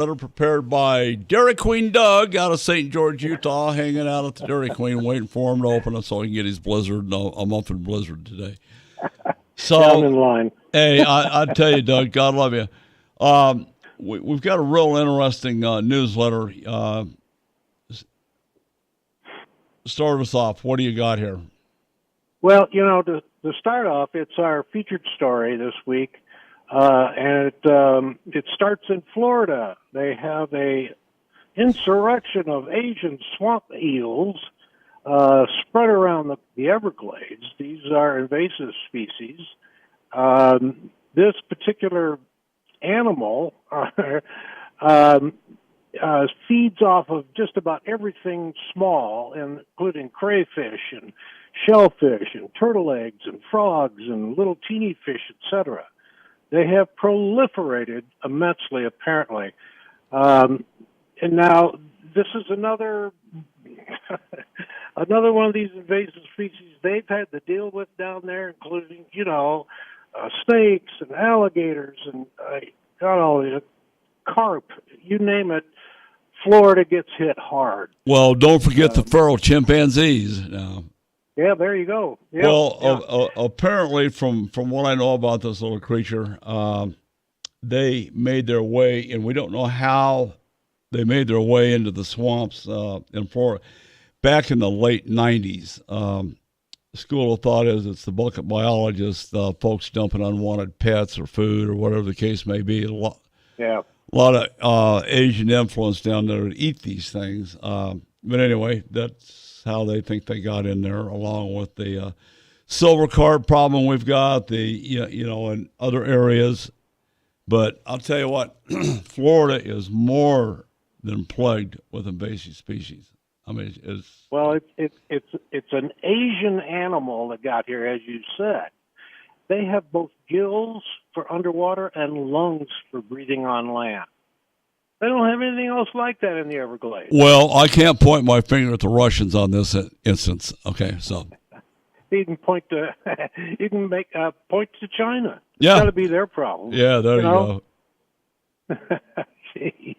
Letter prepared by Dairy Queen Doug out of St. George, Utah, hanging out at the Dairy Queen, waiting for him to open it so he can get his blizzard, a muffin blizzard today. Down So, in line. hey, I tell you, Doug, God love you. We've got a real interesting newsletter. Start us off. What do you got here? Well, to start off, it's our featured story this week, and it starts in Florida. They have a insurrection of Asian swamp eels spread around the Everglades. These are invasive species. This particular animal feeds off of just about everything small, including crayfish and shellfish and turtle eggs and frogs and little teeny fish, etc. They have proliferated immensely, apparently. And now this is another another one of these invasive species they've had to deal with down there, including, snakes and alligators and got all these carp, you name it. Florida gets hit hard. Well, don't forget the feral chimpanzees. Now. Yeah, there you go. Yeah, well, apparently, from what I know about this little creature, they made their way, and we don't know how they made their way into the swamps in Florida. Back in the late 90s, school of thought is it's the bucket biologists, folks dumping unwanted pets or food or whatever the case may be. A lot of Asian influence down there to eat these things. But anyway, that's how they think they got in there, along with the silver carp problem we've got, in other areas. But I'll tell you what, Florida is more than plagued with invasive species. I mean, it's an Asian animal that got here, as you said. They have both gills for underwater and lungs for breathing on land. They don't have anything else like that in the Everglades. Well, I can't point my finger at the Russians on this instance. Okay, so you can point to point to China. It's got to be their problem. Yeah, there you go. Jeez.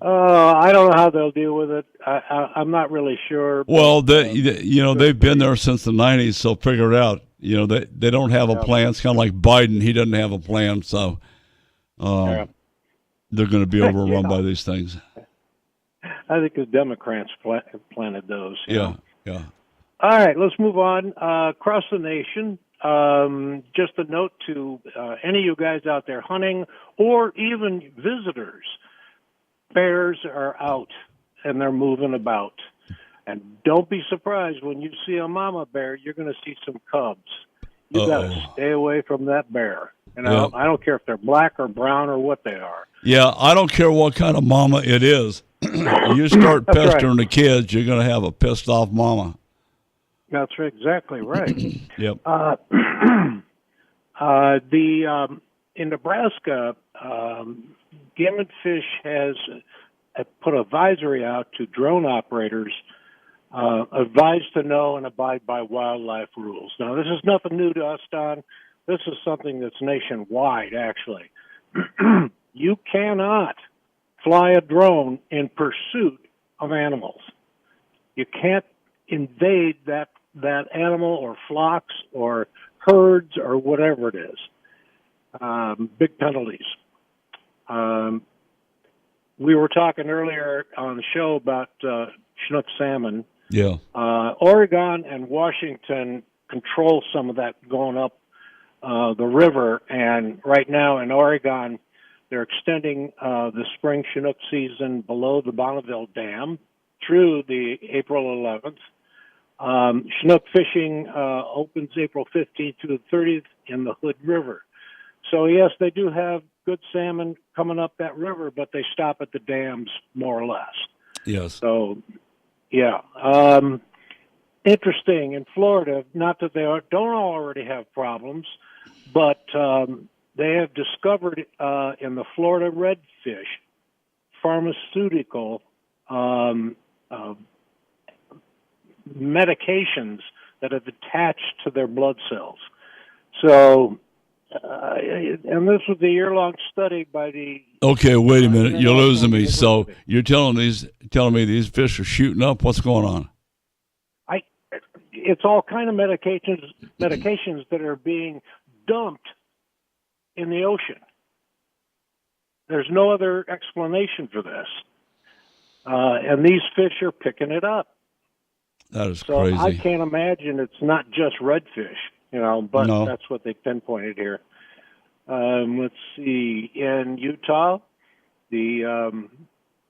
I don't know how they'll deal with it. I'm not really sure. Well, they've been there since the 90s, so figure it out. They don't have a plan. It's kind of like Biden. He doesn't have a plan, so they're going to be overrun by these things. I think the Democrats planted those. Yeah. All right, let's move on. Across the nation, just a note to any of you guys out there hunting or even visitors, bears are out and they're moving about. And don't be surprised when you see a mama bear, you're going to see some cubs. You got to stay away from that bear. I don't care if they're black or brown or what they are. Yeah, I don't care what kind of mama it is. You start pestering the kids, you're going to have a pissed off mama. That's exactly right. Yep. In Nebraska, Game and Fish has put an advisory out to drone operators, advised to know and abide by wildlife rules. Now, this is nothing new to us, Don. This is something that's nationwide, actually. You cannot fly a drone in pursuit of animals. You can't invade that animal or flocks or herds or whatever it is. Big penalties. We were talking earlier on the show about Chinook salmon. Yeah. Oregon and Washington control some of that going up the river, and right now in Oregon, they're extending the spring Chinook season below the Bonneville Dam through the April 11th. Chinook fishing opens April 15th to the 30th in the Hood River. So, yes, they do have good salmon coming up that river, but they stop at the dams more or less. Yes. So, yeah. Interesting, in Florida, not that they don't already have problems, but they have discovered in the Florida redfish pharmaceutical medications that have attached to their blood cells. So and this was a year-long study by the Okay, wait a minute. You're International losing me. So University. you're telling me these fish are shooting up? What's going on? It's all kind of medications that are being dumped in the ocean. There's no other explanation for this, and these fish are picking it up. That is So crazy. I can't imagine it's not just redfish, but No. that's what they pinpointed here. Let's see. In Utah, the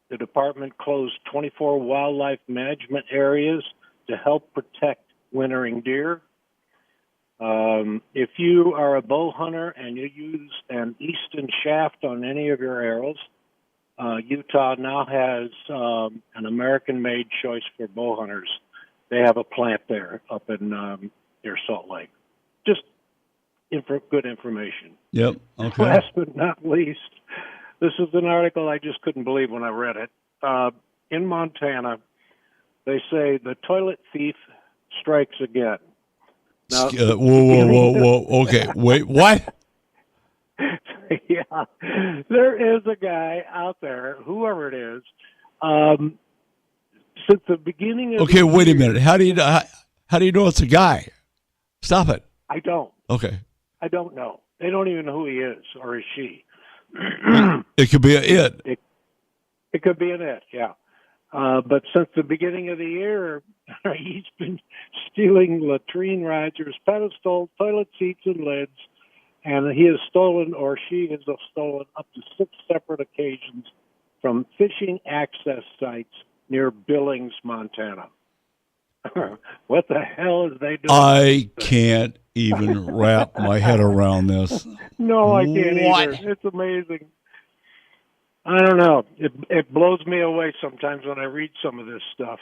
department closed 24 wildlife management areas to help protect wintering deer. If you are a bow hunter and you use an Easton shaft on any of your arrows, Utah now has an American-made choice for bow hunters. They have a plant there up in near Salt Lake. Just good information. Yep. Okay. Last but not least, this is an article I just couldn't believe when I read it. In Montana, they say the toilet thief strikes again. Now, Whoa. Okay. Wait, what? Yeah, there is a guy out there, whoever it is, since the beginning of Okay, the wait a year- minute. How do you know it's a guy? Stop it. I don't know. They don't even know who he is or is she. It could be a it. It could be an it, yeah. But since the beginning of the year, he's been stealing latrine risers, pedestals, toilet seats, and lids, and he has stolen, or she has stolen, up to 6 separate occasions from fishing access sites near Billings, Montana. What the hell is they doing? I can't even wrap my head around this. No, I can't What? either. It's amazing. I don't know. It blows me away sometimes when I read some of this stuff.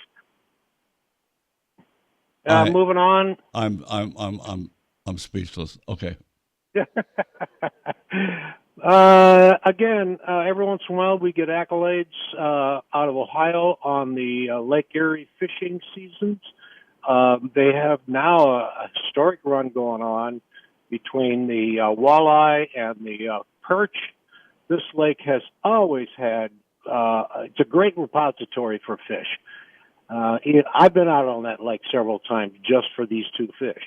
Moving on. I'm speechless. Okay. Again, every once in a while we get accolades out of Ohio on the Lake Erie fishing seasons. They have now a historic run going on between the walleye and the perch. This lake has always had, it's a great repository for fish. I've been out on that lake several times just for these two fish.